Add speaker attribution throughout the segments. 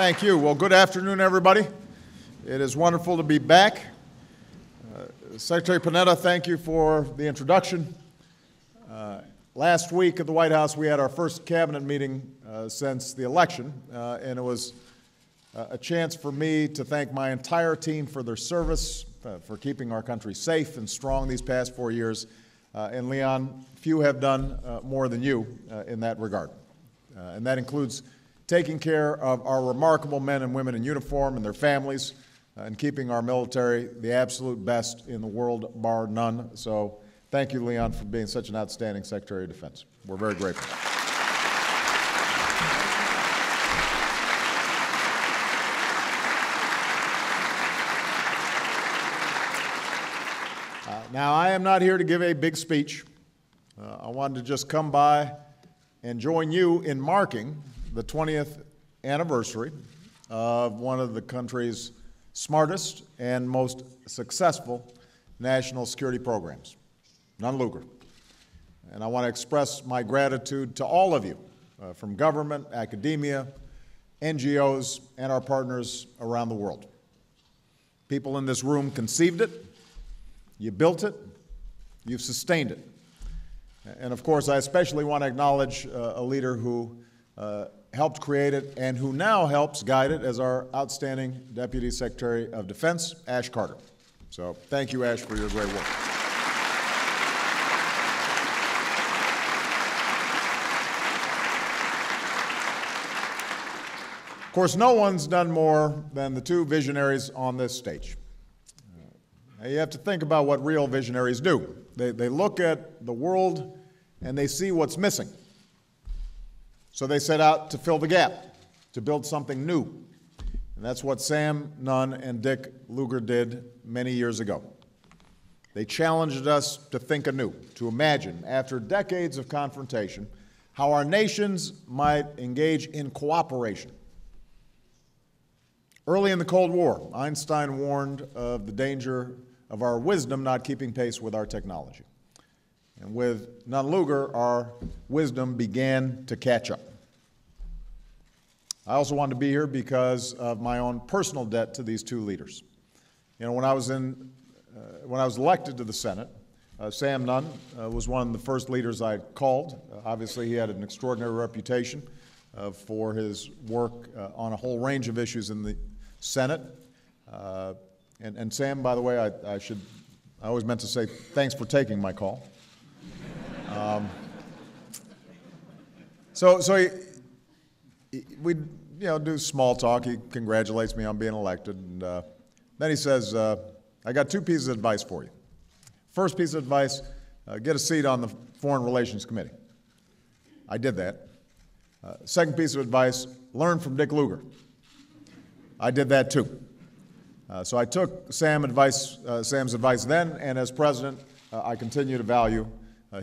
Speaker 1: Thank you. Well, good afternoon, everybody. It is wonderful to be back. Secretary Panetta, thank you for the introduction. Last week at the White House, we had our first cabinet meeting since the election, and it was a chance for me to thank my entire team for their service, for keeping our country safe and strong these past 4 years. And Leon, few have done more than you in that regard. And that includes taking care of our remarkable men and women in uniform and their families, and keeping our military the absolute best in the world, bar none. So thank you, Leon, for being such an outstanding Secretary of Defense. We're very grateful. Now, I am not here to give a big speech. I wanted to just come by and join you in marking the 20th anniversary of one of the country's smartest and most successful national security programs, Nunn-Lugar. And I want to express my gratitude to all of you, from government, academia, NGOs, and our partners around the world. People in this room conceived it, you built it, you've sustained it. And of course, I especially want to acknowledge a leader who helped create it and who now helps guide it as our outstanding Deputy Secretary of Defense, Ash Carter. So thank you, Ash, for your great work. Of course, no one's done more than the two visionaries on this stage. Now, you have to think about what real visionaries do. They look at the world and they see what's missing. So they set out to fill the gap, to build something new. And that's what Sam Nunn and Dick Lugar did many years ago. They challenged us to think anew, to imagine, after decades of confrontation, how our nations might engage in cooperation. Early in the Cold War, Einstein warned of the danger of our wisdom not keeping pace with our technology. And with Nunn-Lugar, our wisdom began to catch up. I also wanted to be here because of my own personal debt to these two leaders. You know, when I was elected to the Senate, Sam Nunn was one of the first leaders I called. Obviously, he had an extraordinary reputation for his work on a whole range of issues in the Senate. And Sam, by the way, I always meant to say thanks for taking my call. We do small talk. He congratulates me on being elected. And then he says, I got two pieces of advice for you. First piece of advice, get a seat on the Foreign Relations Committee. I did that. Second piece of advice, learn from Dick Lugar. I did that too. So I took Sam's advice then, and as president, I continue to value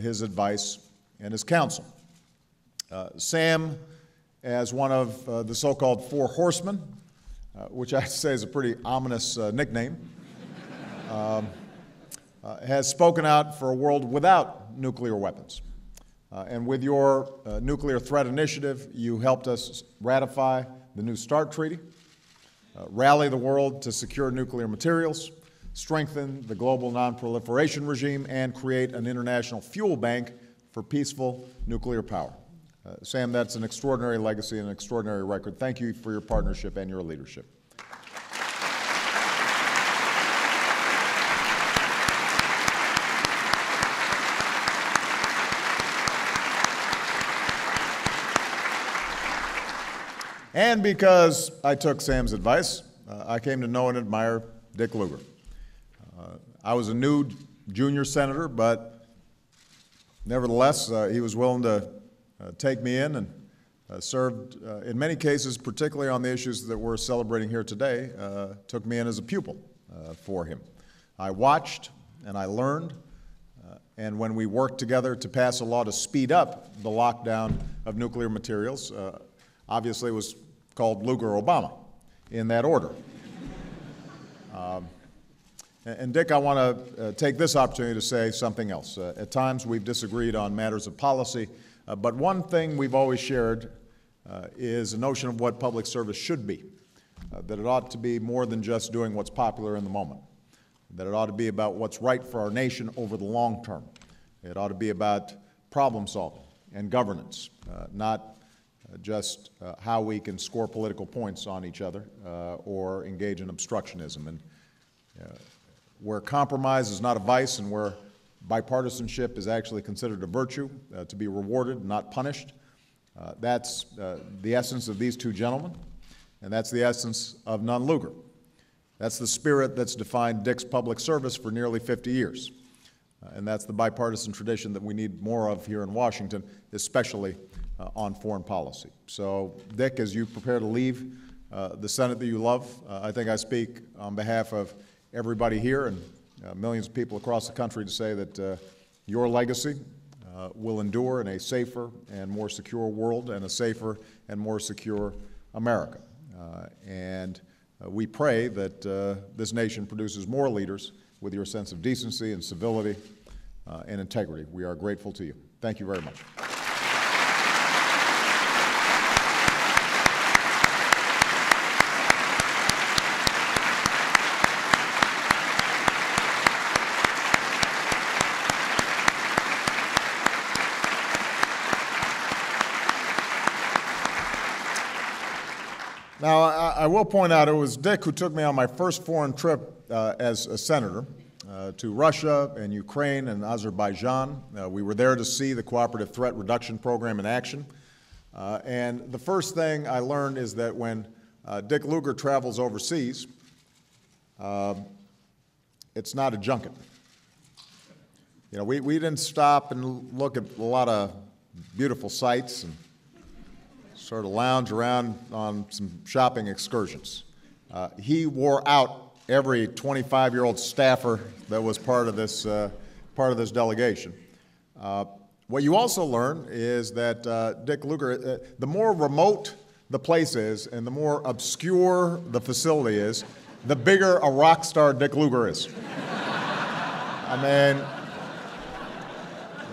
Speaker 1: his advice and his counsel. Sam, as one of the so-called Four Horsemen, which I have to say is a pretty ominous nickname, has spoken out for a world without nuclear weapons. And with your nuclear threat initiative, you helped us ratify the New START Treaty, rally the world to secure nuclear materials, strengthen the global non-proliferation regime, and create an international fuel bank for peaceful nuclear power. Sam, that's an extraordinary legacy and an extraordinary record. Thank you for your partnership and your leadership. And because I took Sam's advice, I came to know and admire Dick Lugar. I was a new junior senator, but nevertheless, he was willing to take me in and served, in many cases, particularly on the issues that we're celebrating here today, took me in as a pupil for him. I watched and I learned, and when we worked together to pass a law to speed up the lockdown of nuclear materials, obviously it was called Lugar-Obama, in that order. And Dick, I want to take this opportunity to say something else. At times we've disagreed on matters of policy, but one thing we've always shared is a notion of what public service should be, that it ought to be more than just doing what's popular in the moment, that it ought to be about what's right for our nation over the long term. It ought to be about problem solving and governance, not just how we can score political points on each other or engage in obstructionism. And where compromise is not a vice and where bipartisanship is actually considered a virtue to be rewarded, not punished, that's the essence of these two gentlemen, and that's the essence of Nunn-Lugar. That's the spirit that's defined Dick's public service for nearly 50 years. And that's the bipartisan tradition that we need more of here in Washington, especially on foreign policy. So, Dick, as you prepare to leave the Senate that you love, I think I speak on behalf of everybody here and millions of people across the country to say that your legacy will endure in a safer and more secure world and a safer and more secure America. We pray that this nation produces more leaders with your sense of decency and civility and integrity. We are grateful to you. Thank you very much. Now, I will point out it was Dick who took me on my first foreign trip as a senator to Russia and Ukraine and Azerbaijan. We were there to see the Cooperative Threat Reduction program in action. And the first thing I learned is that when Dick Lugar travels overseas, it's not a junket. You know, we didn't stop and look at a lot of beautiful sights and sort of lounge around on some shopping excursions. He wore out every 25-year-old staffer that was part of this delegation. What you also learn is that Dick Lugar, the more remote the place is and the more obscure the facility is, the bigger a rock star Dick Lugar is. I mean,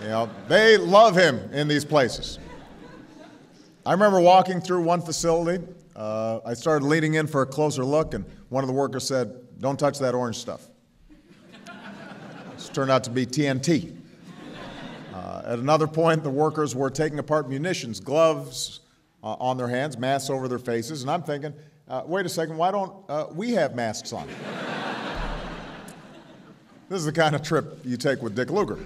Speaker 1: you know, they love him in these places. I remember walking through one facility. I started leaning in for a closer look, and one of the workers said, "Don't touch that orange stuff." This turned out to be TNT. At another point, the workers were taking apart munitions, gloves on their hands, masks over their faces, and I'm thinking, wait a second, why don't we have masks on? This is the kind of trip you take with Dick Lugar.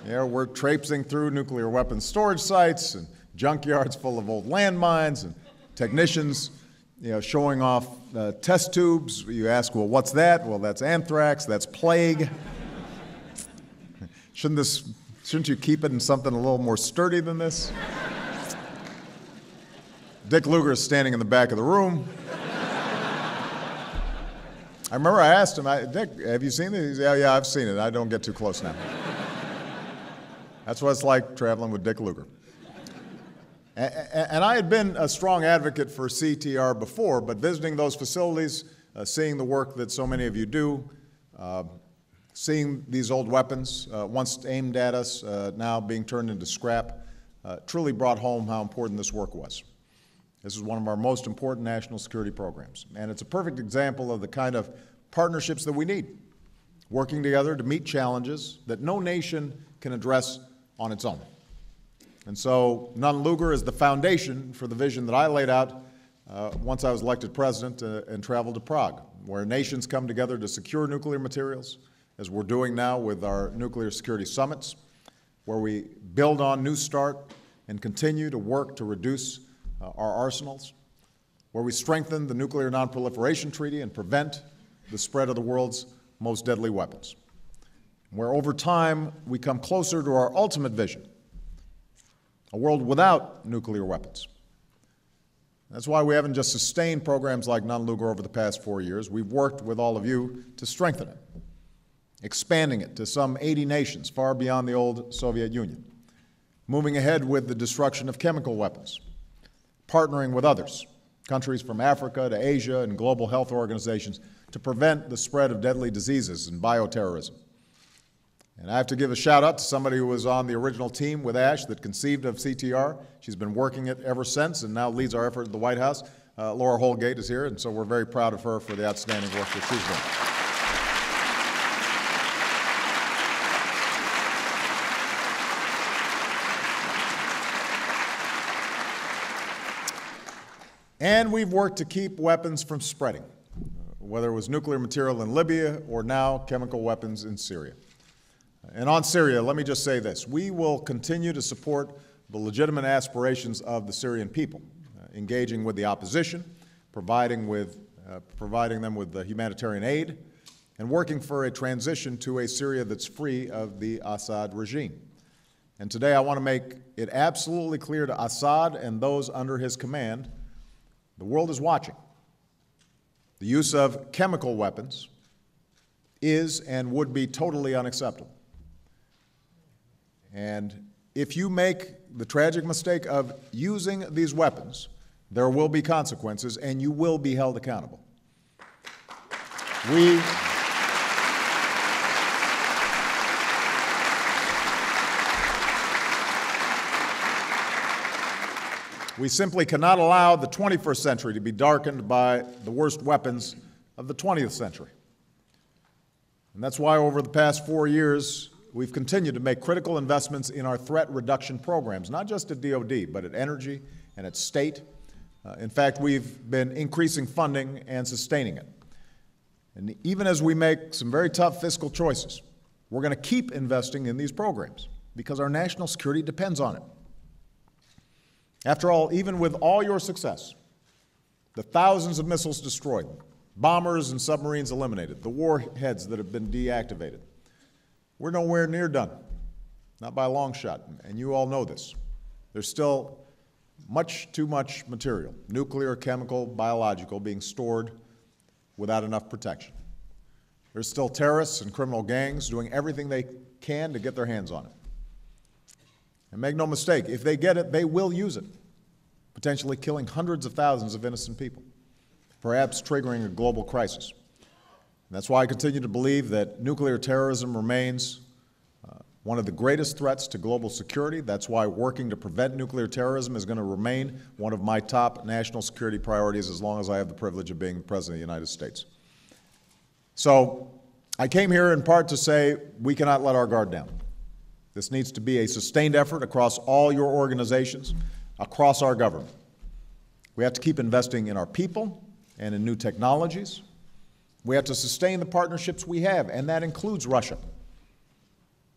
Speaker 1: You know, we're traipsing through nuclear weapons storage sites and junkyards full of old landmines and technicians, you know, showing off test tubes. You ask, well, what's that? Well, that's anthrax, that's plague. Shouldn't you keep it in something a little more sturdy than this? Dick Lugar is standing in the back of the room. I remember I asked him, Dick, have you seen it? He said, yeah, I've seen it. I don't get too close now. That's what it's like traveling with Dick Lugar. And I had been a strong advocate for CTR before, but visiting those facilities, seeing the work that so many of you do, seeing these old weapons, once aimed at us, now being turned into scrap, truly brought home how important this work was. This is one of our most important national security programs, and it's a perfect example of the kind of partnerships that we need, working together to meet challenges that no nation can address on its own. And so Nunn-Lugar is the foundation for the vision that I laid out once I was elected president and traveled to Prague, where nations come together to secure nuclear materials, as we're doing now with our nuclear security summits, where we build on New START and continue to work to reduce our arsenals, where we strengthen the Nuclear Non-Proliferation Treaty and prevent the spread of the world's most deadly weapons, where over time we come closer to our ultimate vision, a world without nuclear weapons. That's why we haven't just sustained programs like Nunn-Lugar over the past 4 years. We've worked with all of you to strengthen it, expanding it to some 80 nations far beyond the old Soviet Union, moving ahead with the destruction of chemical weapons, partnering with others, countries from Africa to Asia and global health organizations to prevent the spread of deadly diseases and bioterrorism. And I have to give a shout out to somebody who was on the original team with Ash that conceived of CTR. She's been working it ever since and now leads our effort at the White House. Laura Holgate is here, and so we're very proud of her for the outstanding work that she's doing. And we've worked to keep weapons from spreading, whether it was nuclear material in Libya or now chemical weapons in Syria. And on Syria, let me just say this. We will continue to support the legitimate aspirations of the Syrian people, engaging with the opposition, providing them with the humanitarian aid, and working for a transition to a Syria that's free of the Assad regime. And today I want to make it absolutely clear to Assad and those under his command, the world is watching. The use of chemical weapons is and would be totally unacceptable. And if you make the tragic mistake of using these weapons, there will be consequences and you will be held accountable. We simply cannot allow the 21st century to be darkened by the worst weapons of the 20th century. And that's why over the past 4 years, we've continued to make critical investments in our threat reduction programs, not just at DOD, but at energy and at state. In fact, we've been increasing funding and sustaining it. And even as we make some very tough fiscal choices, we're going to keep investing in these programs because our national security depends on it. After all, even with all your success, the thousands of missiles destroyed, bombers and submarines eliminated, the warheads that have been deactivated, we're nowhere near done, not by a long shot, and you all know this. There's still too much material, nuclear, chemical, biological, being stored without enough protection. There's still terrorists and criminal gangs doing everything they can to get their hands on it. And make no mistake, if they get it, they will use it, potentially killing hundreds of thousands of innocent people, perhaps triggering a global crisis. And that's why I continue to believe that nuclear terrorism remains one of the greatest threats to global security. That's why working to prevent nuclear terrorism is going to remain one of my top national security priorities as long as I have the privilege of being the President of the United States. So I came here in part to say we cannot let our guard down. This needs to be a sustained effort across all your organizations, across our government. We have to keep investing in our people and in new technologies. We have to sustain the partnerships we have, and that includes Russia.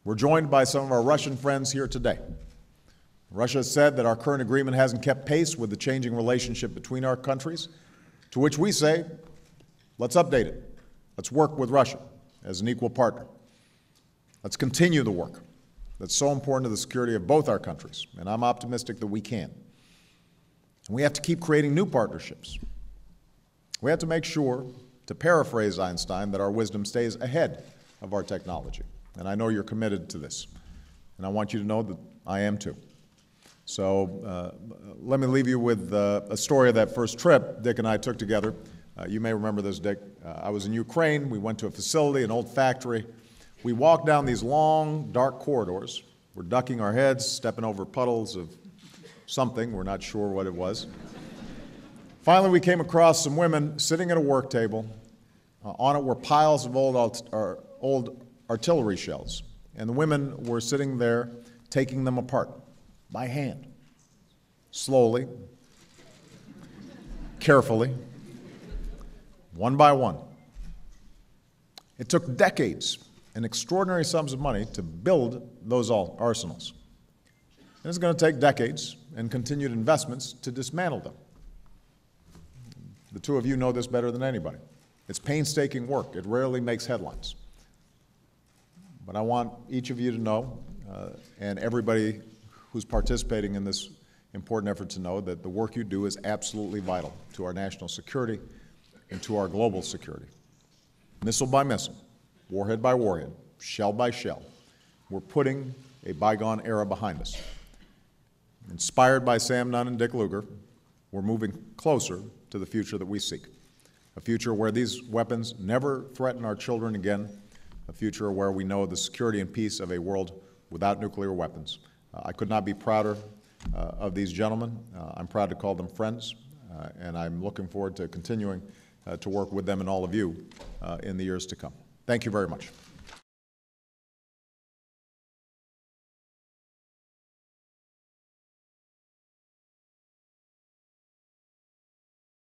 Speaker 1: We're joined by some of our Russian friends here today. Russia has said that our current agreement hasn't kept pace with the changing relationship between our countries, to which we say, let's update it. Let's work with Russia as an equal partner. Let's continue the work that's so important to the security of both our countries, and I'm optimistic that we can. And we have to keep creating new partnerships. We have to make sure, to paraphrase Einstein, that our wisdom stays ahead of our technology. And I know you're committed to this. And I want you to know that I am too. So let me leave you with a story of that first trip Dick and I took together. You may remember this, Dick. I was in Ukraine. We went to a facility, an old factory. We walked down these long, dark corridors. We're ducking our heads, stepping over puddles of something. We're not sure what it was. Finally, we came across some women sitting at a work table. On it were piles of old artillery shells. And the women were sitting there taking them apart by hand, slowly, carefully, one by one. It took decades and extraordinary sums of money to build those arsenals. And it's going to take decades and continued investments to dismantle them. The two of you know this better than anybody. It's painstaking work. It rarely makes headlines. But I want each of you to know, and everybody who's participating in this important effort to know, that the work you do is absolutely vital to our national security and to our global security. Missile by missile, warhead by warhead, shell by shell, we're putting a bygone era behind us. Inspired by Sam Nunn and Dick Lugar, we're moving closer to the future that we seek, a future where these weapons never threaten our children again, a future where we know the security and peace of a world without nuclear weapons. I could not be prouder of these gentlemen. I'm proud to call them friends, and I'm looking forward to continuing to work with them and all of you in the years to come. Thank you very much.